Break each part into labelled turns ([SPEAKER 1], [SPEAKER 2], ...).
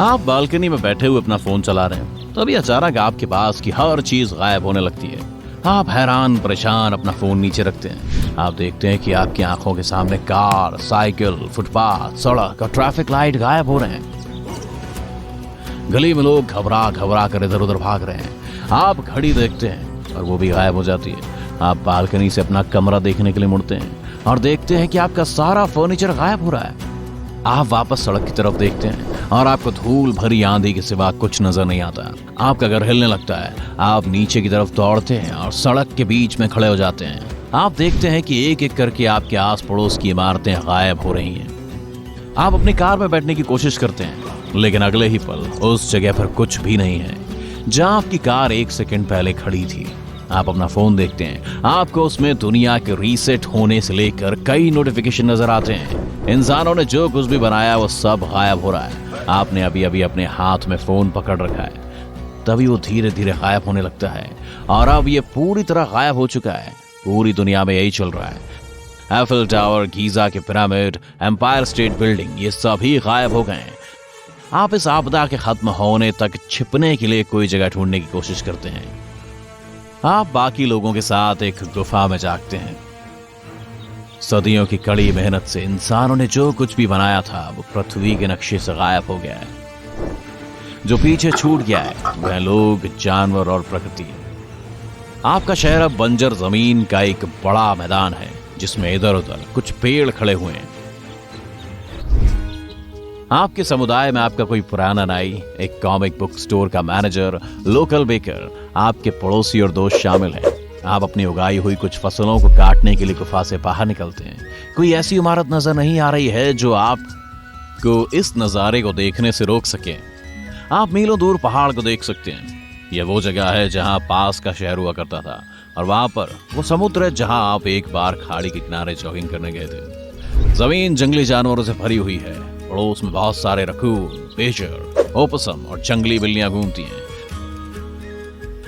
[SPEAKER 1] आप बालकनी में बैठे हुए अपना फोन चला रहे हैं, तभी अचानक आपके पास की हर चीज गायब होने लगती है। आप हैरान परेशान अपना फोन नीचे रखते हैं। आप देखते हैं कि आपकी आंखों के सामने कार, साइकिल, फुटपाथ, सड़क और ट्रैफिक लाइट गायब हो रहे हैं। गली में लोग घबरा घबरा कर इधर उधर भाग रहे हैं। आप घड़ी देखते हैं और वो भी गायब हो जाती है। आप बालकनी से अपना कमरा देखने के लिए मुड़ते हैं और देखते हैं कि आपका सारा फर्नीचर गायब हो रहा है। आप वापस सड़क की तरफ देखते हैं और आपको धूल भरी आंधी के सिवा कुछ नजर नहीं आता। आपका घर हिलने लगता है। आप नीचे की तरफ दौड़ते हैं और सड़क के बीच में खड़े हो जाते हैं। आप देखते हैं कि एक एक करके आपके आस पड़ोस की इमारतें गायब हो रही हैं। आप अपनी कार में बैठने की कोशिश करते हैं, लेकिन अगले ही पल उस जगह पर कुछ भी नहीं है जहां आपकी कार 1 सेकंड पहले खड़ी थी। आप अपना फोन देखते हैं। आपको उसमें दुनिया के रीसेट होने से लेकर कई नोटिफिकेशन नजर आते हैं। इंसानों ने जो कुछ भी बनाया वो सब गायब हो रहा है। आपने अभी अभी अपने हाथ में फोन पकड़ रखा है, तभी वो धीरे धीरे गायब होने लगता है और अब ये पूरी तरह गायब हो चुका है। पूरी दुनिया में यही चल रहा है। एफिल टावर, गीजा के पिरामिड, एम्पायर स्टेट बिल्डिंग, ये सभी गायब हो गए हैं। आप इस आपदा के खत्म होने तक छिपने के लिए कोई जगह ढूंढने की कोशिश करते हैं। आप बाकी लोगों के साथ एक गुफा में जागते हैं। सदियों की कड़ी मेहनत से इंसानों ने जो कुछ भी बनाया था वो पृथ्वी के नक्शे से गायब हो गया है। जो पीछे छूट गया है वह लोग, जानवर और प्रकृति। आपका शहर अब बंजर जमीन का एक बड़ा मैदान है जिसमें इधर उधर कुछ पेड़ खड़े हुए हैं। आपके समुदाय में आपका कोई पुराना नाई, एक कॉमिक बुक स्टोर का मैनेजर, लोकल बेकर, आपके पड़ोसी और दोस्त शामिल हैं। आप अपनी उगाई हुई कुछ फसलों को काटने के लिए गुफा से बाहर निकलते हैं। कोई ऐसी इमारत नजर नहीं आ रही है जो आपको इस नजारे को देखने से रोक सके। आप मीलों दूर पहाड़ को देख सकते हैं। यह वो जगह है जहां पास का शहर हुआ करता था और वहां पर वो समुद्र है जहां आप एक बार खाड़ी के किनारे जॉगिंग करने गए थे। जमीन जंगली जानवरों से भरी हुई है। पड़ोस में बहुत सारे रकून, बेजर, ओपसम और जंगली बिल्लियां घूमती हैं।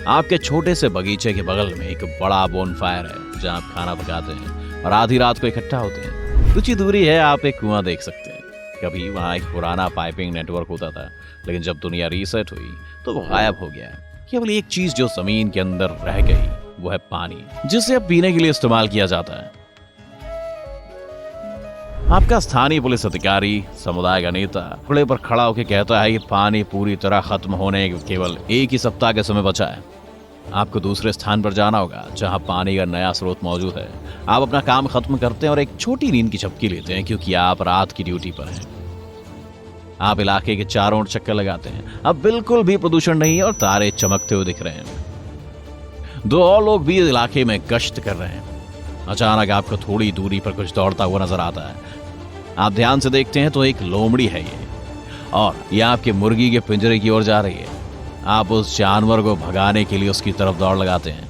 [SPEAKER 1] आपके छोटे से बगीचे के बगल में एक बड़ा बोनफायर है जहां आप खाना पकाते हैं और आधी रात को इकट्ठा होते हैं। कुछ ही दूरी है आप एक कुआं देख सकते हैं। कभी वहां एक पुराना पाइपिंग नेटवर्क होता था, लेकिन जब दुनिया रीसेट हुई तो वो गायब हो गया। केवल एक चीज जो जमीन के अंदर रह गई वो है पानी, जिसे अब पीने के लिए इस्तेमाल किया जाता है। आपका स्थानीय पुलिस अधिकारी, समुदाय का नेता खुले पर खड़ा होकर कहता है कि पानी पूरी तरह खत्म होने के केवल 1 ही सप्ताह का समय बचा है। आपको दूसरे स्थान पर जाना होगा जहां पानी का नया स्रोत मौजूद है। आप अपना काम खत्म करते हैं और एक छोटी नींद की झपकी लेते हैं क्योंकि आप रात की ड्यूटी पर हैं। आप इलाके के चारों ओर चक्कर लगाते हैं। अब बिल्कुल भी प्रदूषण नहीं है और तारे चमकते हुए दिख रहे हैं। 2 और लोग भी इलाके में गश्त कर रहे हैं। अचानक आपको थोड़ी दूरी पर कुछ दौड़ता हुआ नजर आता है। आप ध्यान से देखते हैं तो एक लोमड़ी है ये, और ये आपके मुर्गी के पिंजरे की ओर जा रही है। आप उस जानवर को भगाने के लिए उसकी तरफ दौड़ लगाते हैं।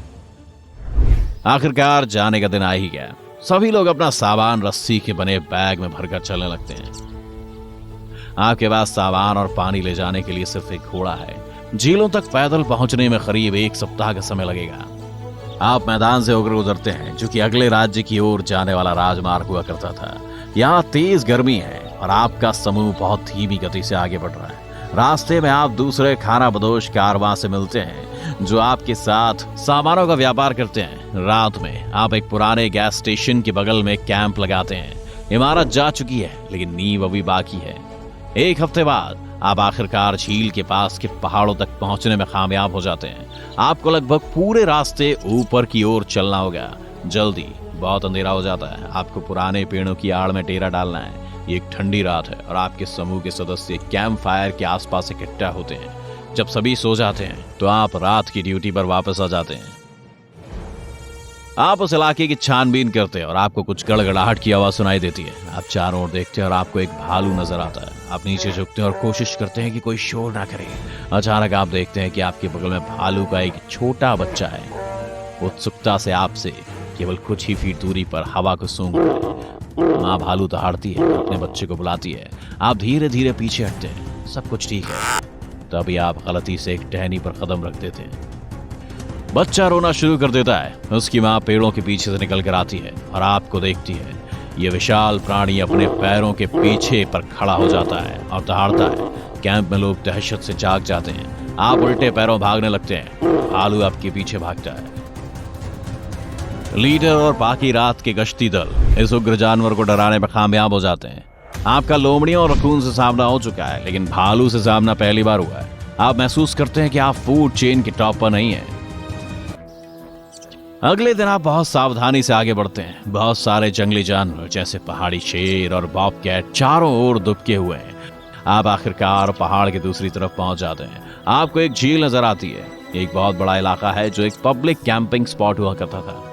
[SPEAKER 1] आखिरकार जाने का दिन आ ही गया। सभी लोग अपना सामान रस्सी के बने बैग में भरकर चलने लगते हैं। आपके पास सामान और पानी ले जाने के लिए सिर्फ एक घोड़ा है। झीलों तक पैदल पहुंचने में करीब 1 सप्ताह का समय लगेगा। आप मैदान से होकर गुजरते हैं जो कि अगले राज्य की ओर जाने वाला राजमार्ग हुआ करता था। यहाँ तेज गर्मी है और आपका समूह बहुत धीमी गति से आगे बढ़ रहा है। रास्ते में आप दूसरे खानाबदोश कारवां से मिलते हैं जो आपके साथ सामानों का व्यापार करते हैं। रात में आप एक पुराने गैस स्टेशन के बगल में कैंप लगाते हैं। इमारत जा चुकी है लेकिन नींव अभी बाकी है। 1 हफ्ते बाद आप आखिरकार झील के पास के पहाड़ों तक पहुंचने में कामयाब हो जाते हैं। आपको लगभग पूरे रास्ते ऊपर की ओर चलना होगा। जल्दी बहुत अंधेरा हो जाता है। आपको पुराने पेड़ों की आड़ में डेरा डालना है। ये एक ठंडी रात है और आपके समूह के सदस्य कैंप फायर के आसपास इकट्ठा होते हैं। जब सभी सो जाते हैं तो आप रात की ड्यूटी पर वापस आ जाते हैं। आप उस इलाके की छानबीन करते हैं और आपको कुछ गड़गड़ाहट की आवाज सुनाई देती है। आप चारों ओर देखते हैं और आपको एक भालू नजर आता है। आप नीचे झुकते हैं और कोशिश करते हैं कि कोई शोर ना करे। अचानक आप देखते हैं कि आपके बगल में भालू का एक छोटा बच्चा है। उत्सुकता से आपसे केवल कुछ ही फीट दूरी पर हवा को सूंघ रहा है। माँ भालू दहाड़ती है, अपने बच्चे को बुलाती है। आप धीरे धीरे पीछे हटते हैं। सब कुछ ठीक है। तभी आप गलती से एक टहनी पर कदम रख देते हैं। बच्चा रोना शुरू कर देता है। उसकी माँ पेड़ों के पीछे से निकल कर आती है और आपको देखती है। ये विशाल प्राणी अपने पैरों के पीछे पर खड़ा हो जाता है और दहाड़ता है। कैंप में लोग दहशत से जाग जाते हैं। आप उल्टे पैरों भागने लगते हैं। भालू आपके पीछे भागता है। लीडर और बाकी रात के गश्ती दल इस उग्र जानवर को डराने में कामयाब हो जाते हैं। आपका लोमड़ियों और रकून से सामना हो चुका है, लेकिन भालू से सामना पहली बार हुआ है। आप महसूस करते हैं कि आप फूड चेन के टॉप पर नहीं हैं। अगले दिन आप बहुत सावधानी से आगे बढ़ते हैं। बहुत सारे जंगली जानवर जैसे पहाड़ी शेर और बॉबकैट चारों ओर दुबके हुए हैं। आप आखिरकार पहाड़ की दूसरी तरफ पहुंच जाते हैं। आपको एक झील नजर आती है। एक बहुत बड़ा इलाका है जो एक पब्लिक कैंपिंग स्पॉट हुआ करता था।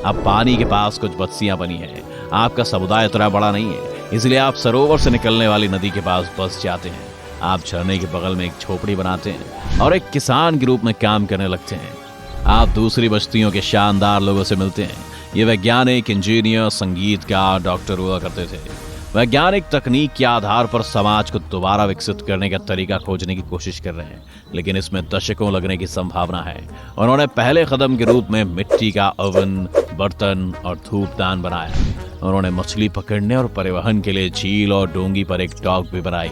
[SPEAKER 1] अब पानी के पास कुछ बस्तियां बनी है। आपका समुदाय इतना बड़ा नहीं है, इसलिए आप सरोवर से निकलने वाली नदी के पास बस जाते हैं। आप झरने के बगल में एक झोपड़ी बनाते हैं और एक किसान के रूप में काम करने लगते हैं। आप दूसरी बस्तियों के शानदार लोगों से मिलते हैं। ये वैज्ञानिक, इंजीनियर, संगीतकार, डॉक्टर हुआ करते थे। वैज्ञानिक तकनीक के आधार पर समाज को दोबारा विकसित करने का तरीका खोजने की कोशिश कर रहे हैं, लेकिन इसमें दशकों लगने की संभावना है। उन्होंने पहले कदम के रूप में मिट्टी का ओवन, बर्तन और धूपदान बनाया। उन्होंने मछली पकड़ने और परिवहन के लिए झील और डोंगी पर एक डॉक भी बनाई।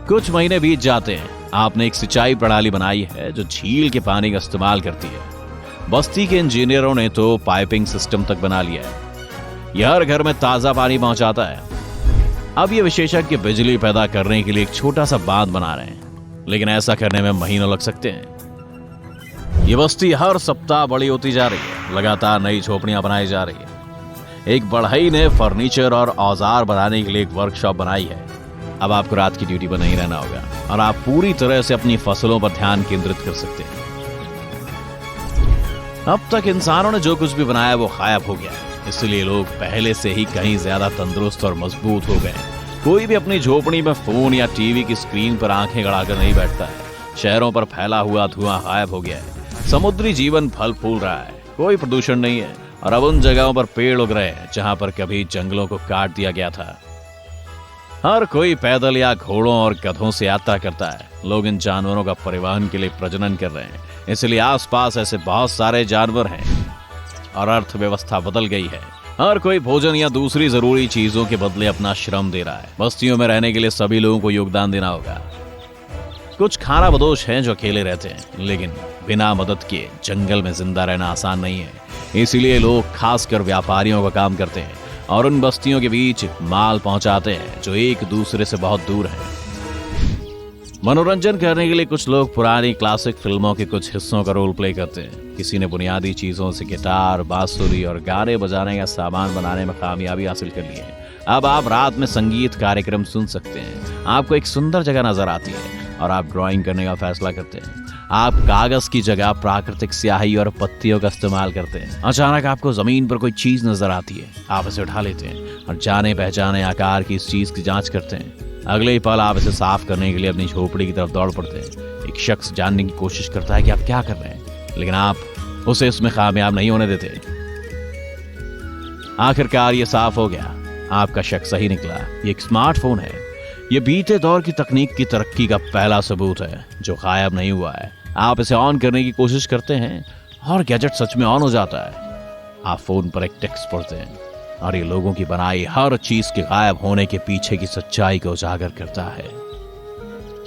[SPEAKER 1] कुछ महीने बीत जाते हैं। आपने एक सिंचाई प्रणाली बनाई है जो झील के पानी का इस्तेमाल करती है। बस्ती के इंजीनियरों ने तो पाइपिंग सिस्टम तक बना लिया है। यह हर घर में ताजा पानी पहुंचाता है। अब ये विशेषज्ञ बिजली पैदा करने के लिए एक छोटा सा बांध बना रहे हैं, लेकिन ऐसा करने में महीनों लग सकते हैं। ये बस्ती हर सप्ताह बड़ी होती जा रही है। लगातार नई झोपड़ियां बनाई जा रही है। एक बढ़ई ने फर्नीचर और औजार बनाने के लिए एक वर्कशॉप बनाई है। अब आपको रात की ड्यूटी पर नहीं रहना होगा और आप पूरी तरह से अपनी फसलों पर ध्यान केंद्रित कर सकते हैं। अब तक इंसानों ने जो कुछ भी बनाया वो गायब हो गया है, इसलिए लोग पहले से ही कहीं ज्यादा तंदुरुस्त और मजबूत हो गए। कोई भी अपनी झोपड़ी में फोन या टीवी की स्क्रीन पर आंखें गड़ाकर नहीं बैठता है। शहरों पर फैला हुआ धुआं गायब हो गया है। समुद्री जीवन फल फूल रहा है। कोई प्रदूषण नहीं है और अब उन जगहों पर पेड़ उग रहे हैं जहां पर कभी जंगलों को काट दिया गया था। हर कोई पैदल या घोड़ों और गधों से यात्रा करता है। लोग इन जानवरों का परिवहन के लिए प्रजनन कर रहे हैं, इसलिए आसपास ऐसे बहुत सारे जानवर हैं और अर्थव्यवस्था बदल गई है। हर कोई भोजन या दूसरी जरूरी चीजों के बदले अपना श्रम दे रहा है। बस्तियों में रहने के लिए सभी लोगों को योगदान देना होगा। कुछ खाना बदोश हैं जो अकेले रहते हैं, लेकिन बिना मदद के जंगल में जिंदा रहना आसान नहीं है। इसीलिए लोग खासकर व्यापारियों का काम करते हैं और उन बस्तियों के बीच माल पहुंचाते हैं जो एक दूसरे से बहुत दूर हैं। मनोरंजन करने के लिए कुछ लोग पुरानी क्लासिक फिल्मों के कुछ हिस्सों का रोल प्ले करते हैं। किसी ने बुनियादी चीजों से गिटार, बांसुरी और गाने बजाने का सामान बनाने में कामयाबी हासिल कर ली है। अब आप रात में संगीत कार्यक्रम सुन सकते हैं। आपको एक सुंदर जगह नजर आती है और आप ड्राइंग करने का फैसला करते हैं। आप कागज की जगह प्राकृतिक स्याही और पत्तियों का इस्तेमाल करते हैं। अचानक आपको जमीन पर कोई चीज नजर आती है। आप इसे उठा लेते हैं और जाने पहचाने आकार की इस चीज की जांच करते हैं। अगले ही पल आप इसे साफ करने के लिए अपनी झोपड़ी की तरफ दौड़ पड़ते हैं। एक शख्स जानने की कोशिश करता है कि आप क्या कर रहे हैं, लेकिन आप उसे इसमें कामयाब नहीं होने देते। आखिरकार ये साफ हो गया। आपका शक सही निकला। ये एक स्मार्टफोन है। ये बीते दौर की तकनीक की तरक्की का पहला सबूत है जो गायब नहीं हुआ है। आप इसे ऑन करने की कोशिश करते हैं और गैजेट सच में ऑन हो जाता है। आप फोन पर एक टेक्स्ट पढ़ते हैं और ये लोगों की बनाई हर चीज के गायब होने के पीछे की सच्चाई को उजागर करता है।